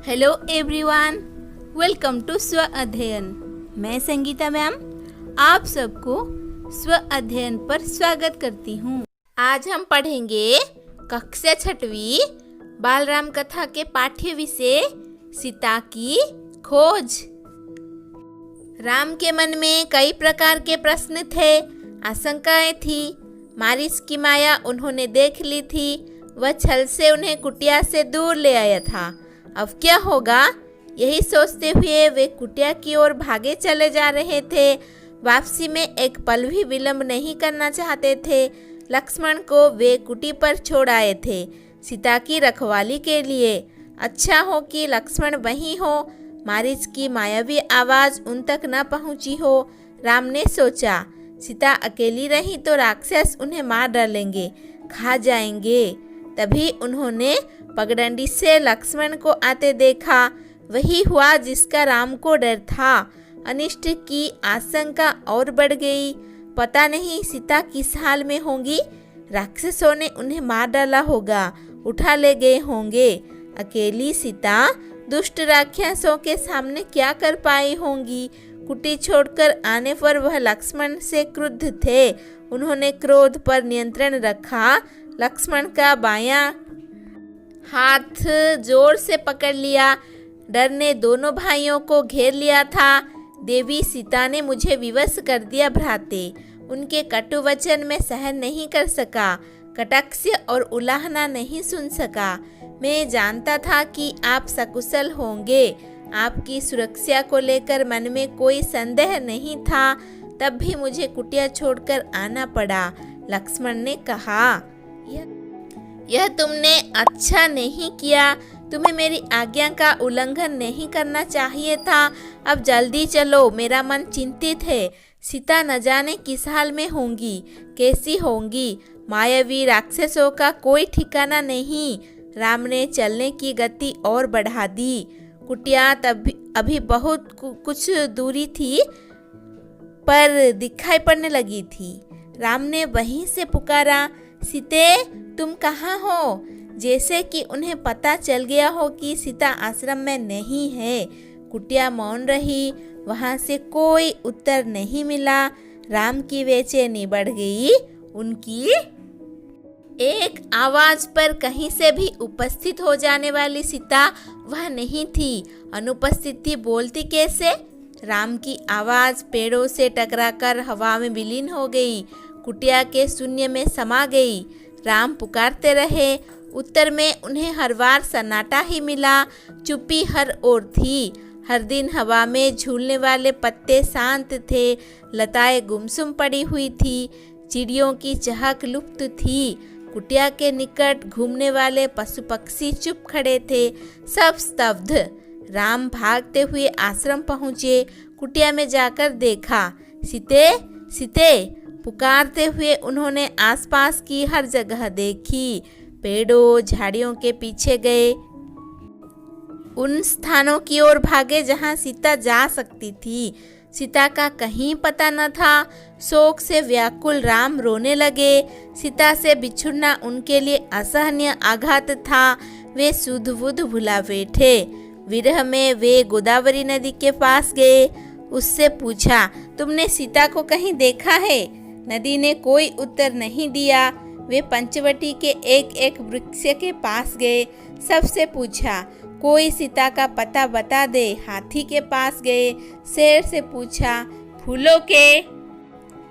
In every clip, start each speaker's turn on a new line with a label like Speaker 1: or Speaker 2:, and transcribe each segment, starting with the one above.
Speaker 1: Hello everyone, welcome to स्व अध्ययन। मैं संगीता मैम आप सबको स्व अध्ययन पर स्वागत करती हूँ। आज हम पढ़ेंगे कक्षा 6वीं बालराम कथा के पाठ्य विषय सीता की खोज। राम के मन में कई प्रकार के प्रश्न थे, आशंकाएं थी। मारीच की माया उन्होंने देख ली थी। वह छल से उन्हें कुटिया से दूर ले आया था। अब क्या होगा, यही सोचते हुए वे कुटिया की ओर भागे चले जा रहे थे। वापसी में एक पल भी विलंब नहीं करना चाहते थे। लक्ष्मण को वे कुटी पर छोड़ आए थे सीता की रखवाली के लिए। अच्छा हो कि लक्ष्मण वहीं हो, मारीच की मायावी आवाज़ उन तक न पहुंची हो। राम ने सोचा, सीता अकेली रही तो राक्षस उन्हें मार डालेंगे, खा जाएंगे। तभी उन्होंने पगडंडी से लक्ष्मण को आते देखा। वही हुआ जिसका राम को डर था। अनिष्ट की आशंका और बढ़ गई। पता नहीं सीता किस हाल में होंगी। राक्षसों ने उन्हें मार डाला होगा, उठा ले गए होंगे। अकेली सीता दुष्ट राक्षसों के सामने क्या कर पाई होंगी। कुटी छोड़कर आने पर वह लक्ष्मण से क्रुद्ध थे। उन्होंने क्रोध पर नियंत्रण रखा। लक्ष्मण का बायां हाथ जोर से पकड़ लिया। डर ने दोनों भाइयों को घेर लिया था। देवी सीता ने मुझे विवश कर दिया भ्राते। उनके कटु वचन में सहन नहीं कर सका, कटाक्ष और उलाहना नहीं सुन सका। मैं जानता था कि आप सकुशल होंगे। आपकी सुरक्षा को लेकर मन में कोई संदेह नहीं था। तब भी मुझे कुटिया छोड़कर आना पड़ा। लक्ष्मण ने कहा, यह तुमने अच्छा नहीं किया। तुम्हें मेरी आज्ञा का उल्लंघन नहीं करना चाहिए था। अब जल्दी चलो, मेरा मन चिंतित है। सीता न जाने किस हाल में होंगी, कैसी होंगी। मायावी राक्षसों का कोई ठिकाना नहीं। राम ने चलने की गति और बढ़ा दी। कुटिया तब अभी बहुत कुछ दूरी थी, पर दिखाई पड़ने लगी थी। राम ने वहीं से पुकारा, सीते तुम कहाँ हो? जैसे कि उन्हें पता चल गया हो कि सीता आश्रम में नहीं है। कुटिया मौन रही। वहाँ से कोई उत्तर नहीं मिला। राम की बेचैनी बढ़ गई। उनकी एक आवाज पर कहीं से भी उपस्थित हो जाने वाली सीता वह नहीं थी। अनुपस्थित थी, बोलती कैसे? राम की आवाज पेड़ों से टकराकर हवा में विलीन हो गई, कुटिया के शून्य में समा गई। राम पुकारते रहे। उत्तर में उन्हें हर बार सन्नाटा ही मिला। चुप्पी हर ओर थी। हर दिन हवा में झूलने वाले पत्ते शांत थे। लताएं गुमसुम पड़ी हुई थी। चिड़ियों की चहक लुप्त थी। कुटिया के निकट घूमने वाले पशु पक्षी चुप खड़े थे, सब स्तब्ध। राम भागते हुए आश्रम पहुँचे। कुटिया में जाकर देखा, सीते सीते पुकारते हुए उन्होंने आसपास की हर जगह देखी। पेड़ों झाड़ियों के पीछे गए, उन स्थानों की ओर भागे जहां सीता जा सकती थी। सीता का कहीं पता न था। शोक से व्याकुल राम रोने लगे। सीता से बिछुड़ना उनके लिए असहनीय आघात था। वे सुध बुध भुला बैठे। विरह में वे गोदावरी नदी के पास गए। उससे पूछा, तुमने सीता को कहीं देखा है? नदी ने कोई उत्तर नहीं दिया। वे पंचवटी के एक एक वृक्ष के पास गए। सबसे पूछा, कोई सीता का पता बता दे। हाथी के पास गए। शेर से पूछा, फूलों के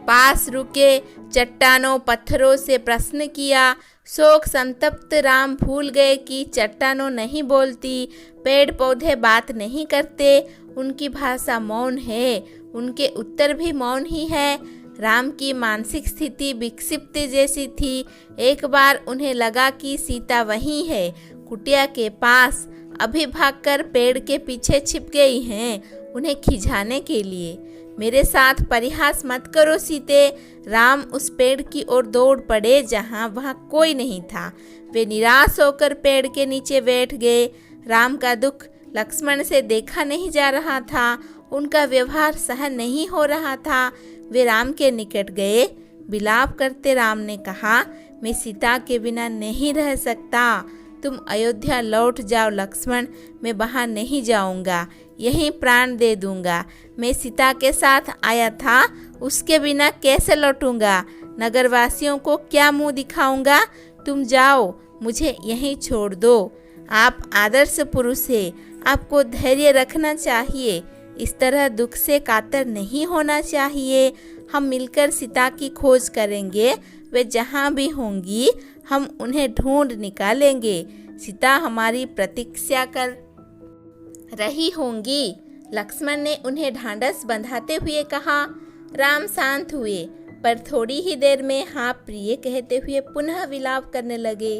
Speaker 1: पास रुके। चट्टानों पत्थरों से प्रश्न किया। शोक संतप्त राम भूल गए कि चट्टानों नहीं बोलती, पेड़ पौधे बात नहीं करते, उनकी भाषा मौन है, उनके उत्तर भी मौन ही है। राम की मानसिक स्थिति विक्षिप्त जैसी थी। एक बार उन्हें लगा कि सीता वहीं है, कुटिया के पास। अभी भागकर पेड़ के पीछे छिप गई हैं उन्हें खिंचाने के लिए। मेरे साथ परिहास मत करो सीते। राम उस पेड़ की ओर दौड़ पड़े जहां वहां कोई नहीं था। वे निराश होकर पेड़ के नीचे बैठ गए। राम का दुख लक्ष्मण से देखा नहीं जा रहा था। उनका व्यवहार सहन नहीं हो रहा था। वे राम के निकट गए। विलाप करते राम ने कहा, मैं सीता के बिना नहीं रह सकता। तुम अयोध्या लौट जाओ लक्ष्मण, मैं बाहर नहीं जाऊंगा, यहीं प्राण दे दूंगा। मैं सीता के साथ आया था, उसके बिना कैसे लौटूंगा? नगरवासियों को क्या मुंह दिखाऊंगा? तुम जाओ, मुझे यहीं छोड़ दो। आप आदर्श पुरुष हैं, आपको धैर्य रखना चाहिए, इस तरह दुख से कातर नहीं होना चाहिए। हम मिलकर सीता की खोज करेंगे, वे जहाँ भी होंगी हम उन्हें ढूंढ निकालेंगे। सीता हमारी प्रतीक्षा कर रही होंगी। लक्ष्मण ने उन्हें ढांढस बंधाते हुए कहा। राम शांत हुए, पर थोड़ी ही देर में हाँ प्रिय कहते हुए पुनः विलाप करने लगे।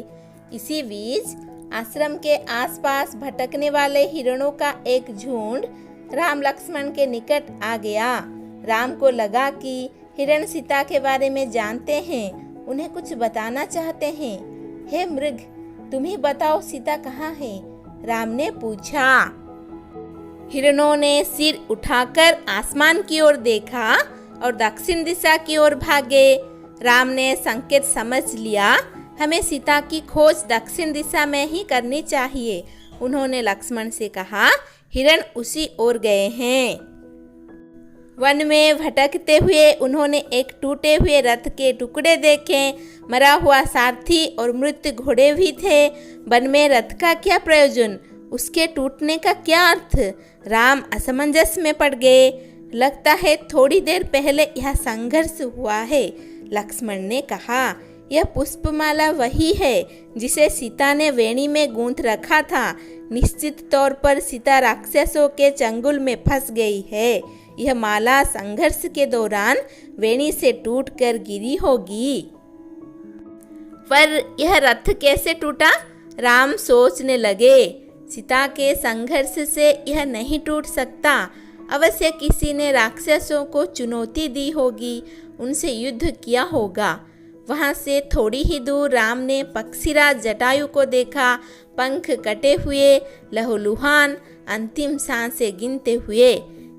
Speaker 1: इसी बीच आश्रम के आसपास भटकने वाले हिरणों का एक झुंड राम लक्ष्मण के निकट आ गया। राम को लगा कि हिरण सीता के बारे में जानते हैं, उन्हें कुछ बताना चाहते हैं। हे मृग, तुम ही बताओ सीता कहाँ है? राम ने पूछा। हिरणों ने सिर उठाकर आसमान की ओर देखा और दक्षिण दिशा की ओर भागे। राम ने संकेत समझ लिया, हमें सीता की खोज दक्षिण दिशा में ही करनी चाहिए। उन्होंने लक्ष्मण से कहा, हिरण उसी ओर गए हैं। वन में भटकते हुए उन्होंने एक टूटे हुए रथ के टुकड़े देखे, मरा हुआ सारथी और मृत घोड़े भी थे। वन में रथ का क्या प्रयोजन, उसके टूटने का क्या अर्थ? राम असमंजस में पड़ गए। लगता है थोड़ी देर पहले यह संघर्ष हुआ है, लक्ष्मण ने कहा। यह पुष्पमाला वही है जिसे सीता ने वेणी में गूंथ रखा था। निश्चित तौर पर सीता राक्षसों के चंगुल में फंस गई है। यह माला संघर्ष के दौरान वेणी से टूटकर गिरी होगी। पर यह रथ कैसे टूटा? राम सोचने लगे। सीता के संघर्ष से यह नहीं टूट सकता। अवश्य किसी ने राक्षसों को चुनौती दी होगी, उनसे युद्ध किया होगा। वहाँ से थोड़ी ही दूर राम ने पक्षीराज जटायु को देखा, पंख कटे हुए, लहूलुहान, अंतिम सांसें गिनते हुए।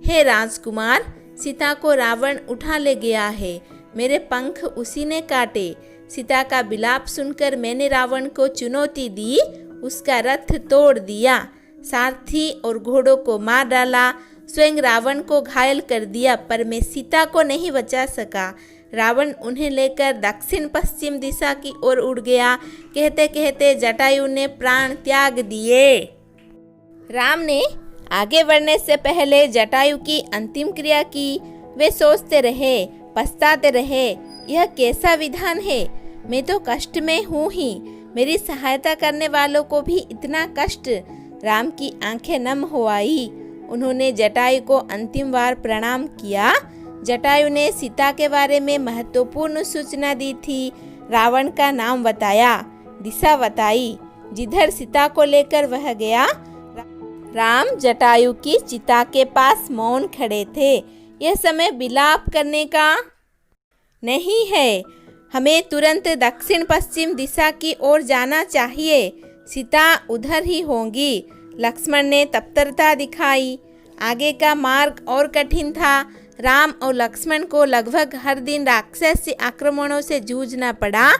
Speaker 1: हे राजकुमार, सीता को रावण उठा ले गया है, मेरे पंख उसी ने काटे। सीता का विलाप सुनकर मैंने रावण को चुनौती दी, उसका रथ तोड़ दिया, सारथी और घोड़ों को मार डाला, स्वयं रावण को घायल कर दिया, पर मैं सीता को नहीं बचा सका। रावण उन्हें लेकर दक्षिण पश्चिम दिशा की ओर उड़ गया। कहते कहते जटायु ने प्राण त्याग दिए। राम ने आगे बढ़ने से पहले जटायु की अंतिम क्रिया की। वे सोचते रहे, पछताते रहे, यह कैसा विधान है? मैं तो कष्ट में हूँ ही, मेरी सहायता करने वालों को भी इतना कष्ट। राम की आंखें नम हो आई। उन्होंने जटायु को अंतिम बार प्रणाम किया। जटायु ने सीता के बारे में महत्वपूर्ण सूचना दी थी। रावण का नाम बताया, दिशा बताई, जिधर सीता को लेकर वह गया। राम जटायु की चिता के पास मौन खड़े थे। यह समय विलाप करने का नहीं है, हमें तुरंत दक्षिण पश्चिम दिशा की ओर जाना चाहिए, सीता उधर ही होंगी। लक्ष्मण ने तत्परता दिखाई। आगे का मार्ग और कठिन था। राम और लक्ष्मण को लगभग हर दिन राक्षसी आक्रमणों से जूझना पड़ा।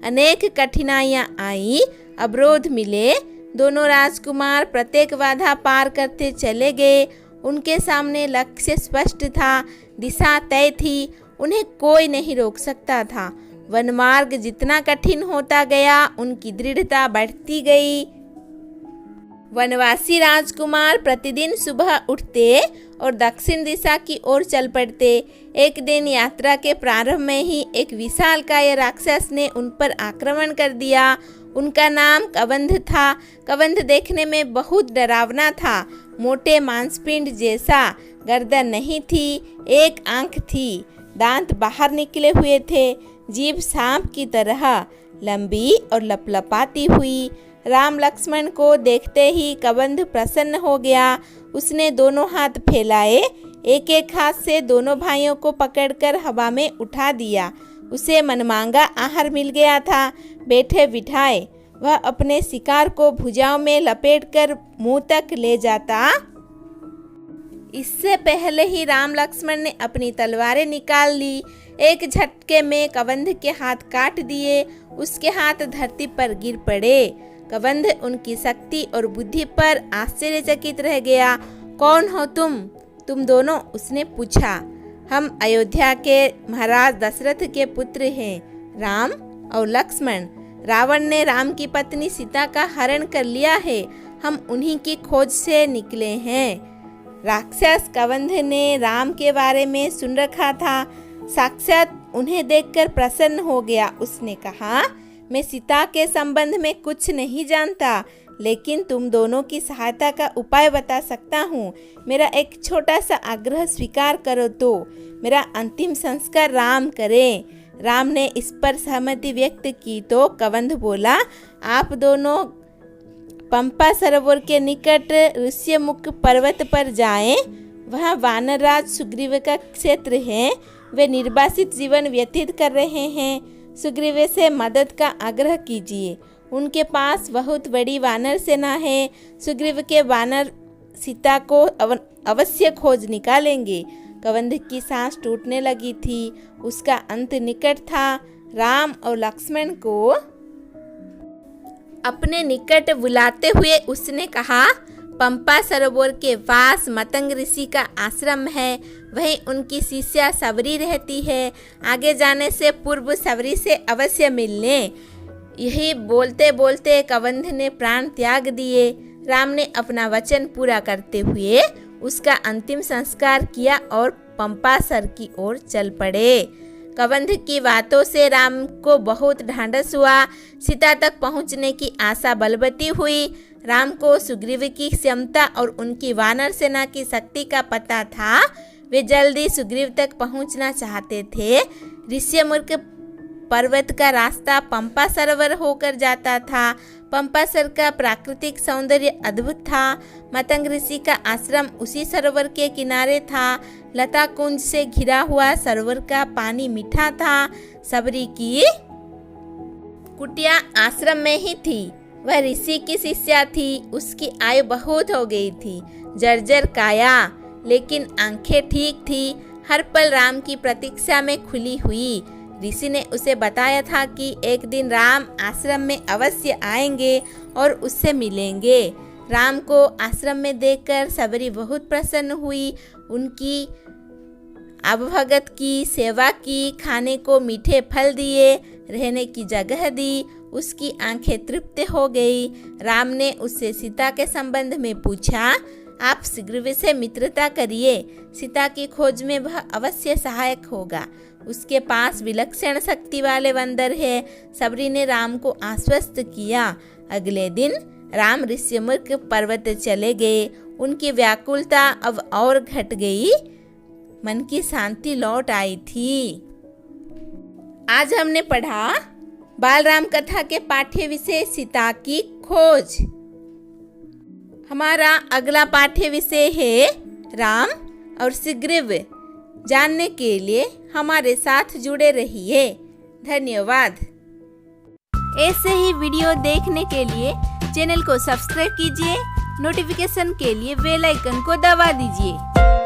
Speaker 1: अनेक कठिनाइयाँ आई, अवरोध मिले। दोनों राजकुमार प्रत्येक बाधा पार करते चले गए। उनके सामने लक्ष्य स्पष्ट था, दिशा तय थी, उन्हें कोई नहीं रोक सकता था। वनमार्ग जितना कठिन होता गया, उनकी दृढ़ता बढ़ती गई। वनवासी राजकुमार प्रतिदिन सुबह उठते और दक्षिण दिशा की ओर चल पड़ते। एक दिन यात्रा के प्रारंभ में ही एक विशालकाय राक्षस ने उन पर आक्रमण कर दिया। उनका नाम कबंध था। कबंध देखने में बहुत डरावना था। मोटे मांसपिंड जैसा, गर्दन नहीं थी, एक आंख थी, दांत बाहर निकले हुए थे, जीभ सांप की तरह लंबी और लपलपाती हुई। राम लक्ष्मण को देखते ही कबंध प्रसन्न हो गया। उसने दोनों हाथ फैलाए, एक एक हाथ से दोनों भाइयों को पकड़कर हवा में उठा दिया। उसे मनमांगा आहार मिल गया था। बैठे बिठाए वह अपने शिकार को भुजाओं में लपेटकर मुंह तक ले जाता। इससे पहले ही राम लक्ष्मण ने अपनी तलवारें निकाल ली। एक झटके में कबंध के हाथ काट दिए। उसके हाथ धरती पर गिर पड़े। कबंध उनकी शक्ति और बुद्धि पर आश्चर्यचकित रह गया। कौन हो तुम दोनों? उसने पूछा। हम अयोध्या के महाराज दशरथ के पुत्र हैं, राम और लक्ष्मण। रावण ने राम की पत्नी सीता का हरण कर लिया है, हम उन्हीं की खोज से निकले हैं। राक्षस कबंध ने राम के बारे में सुन रखा था, साक्षात उन्हें देखकर प्रसन्न हो गया। उसने कहा, मैं सीता के संबंध में कुछ नहीं जानता, लेकिन तुम दोनों की सहायता का उपाय बता सकता हूँ। मेरा एक छोटा सा आग्रह स्वीकार करो तो मेरा अंतिम संस्कार राम करें। राम ने इस पर सहमति व्यक्त की तो कबंध बोला, आप दोनों पंपा सरोवर के निकट ऋष्यमुख पर्वत पर जाएं। वहाँ वानरराज सुग्रीव का क्षेत्र है, वे निर्वासित जीवन व्यतीत कर रहे हैं। सुग्रीव से मदद का आग्रह कीजिए, उनके पास बहुत बड़ी वानर सेना है। सुग्रीव के वानर सीता को अवश्य खोज निकालेंगे। कबंध की सांस टूटने लगी थी, उसका अंत निकट था। राम और लक्ष्मण को अपने निकट बुलाते हुए उसने कहा, पंपा सरोवर के पास मतंग ऋषि का आश्रम है, वहीं उनकी शिष्या सबरी रहती है। आगे जाने से पूर्व सबरी से अवश्य मिलने। यही बोलते बोलते कबंध ने प्राण त्याग दिए। राम ने अपना वचन पूरा करते हुए उसका अंतिम संस्कार किया और पंपासर की ओर चल पड़े। कबंध की बातों से राम को बहुत ढांढस हुआ। सीता तक पहुंचने की आशा बलवती हुई। राम को सुग्रीव की क्षमता और उनकी वानर सेना की शक्ति का पता था। वे जल्दी सुग्रीव तक पहुंचना चाहते थे। ऋष्यमुख पर्वत का रास्ता पंपा सरोवर होकर जाता था। पंपासर का प्राकृतिक सौंदर्य अद्भुत था। मतंग ऋषि का आश्रम उसी सरोवर के किनारे था। लता कुंज से घिरा हुआ सरोवर का पानी मीठा था। सबरी की कुटिया आश्रम में ही थी। वह ऋषि की शिष्या थी। उसकी आयु बहुत हो गई थी, जर्जर काया, लेकिन आंखें ठीक थी। हर पल राम की प्रतीक्षा में खुली हुई। ऋषि ने उसे बताया था कि एक दिन राम आश्रम में अवश्य आएंगे और उससे मिलेंगे। राम को आश्रम में देखकर सबरी बहुत प्रसन्न हुई। उनकी अभभगत की सेवा की, खाने को मीठे फल दिए, रहने की जगह दी। उसकी आंखें तृप्त हो गई। राम ने उससे सीता के संबंध में पूछा। आप सुग्रीव से मित्रता करिए, सीता की खोज में वह अवश्य सहायक होगा। उसके पास विलक्षण शक्ति वाले बंदर है। सबरी ने राम को आश्वस्त किया। अगले दिन राम ऋष्यमुख पर्वत चले गए। उनकी व्याकुलता अब और घट गई, मन की शांति लौट आई थी। आज हमने पढ़ा बाल राम कथा के पाठ्य विषय सीता की खोज। हमारा अगला पाठ्य विषय है राम और सुग्रीव। जानने के लिए हमारे साथ जुड़े रहिए। धन्यवाद। ऐसे ही वीडियो देखने के लिए चैनल को सब्सक्राइब कीजिए। नोटिफिकेशन के लिए बेल आइकन को दबा दीजिए।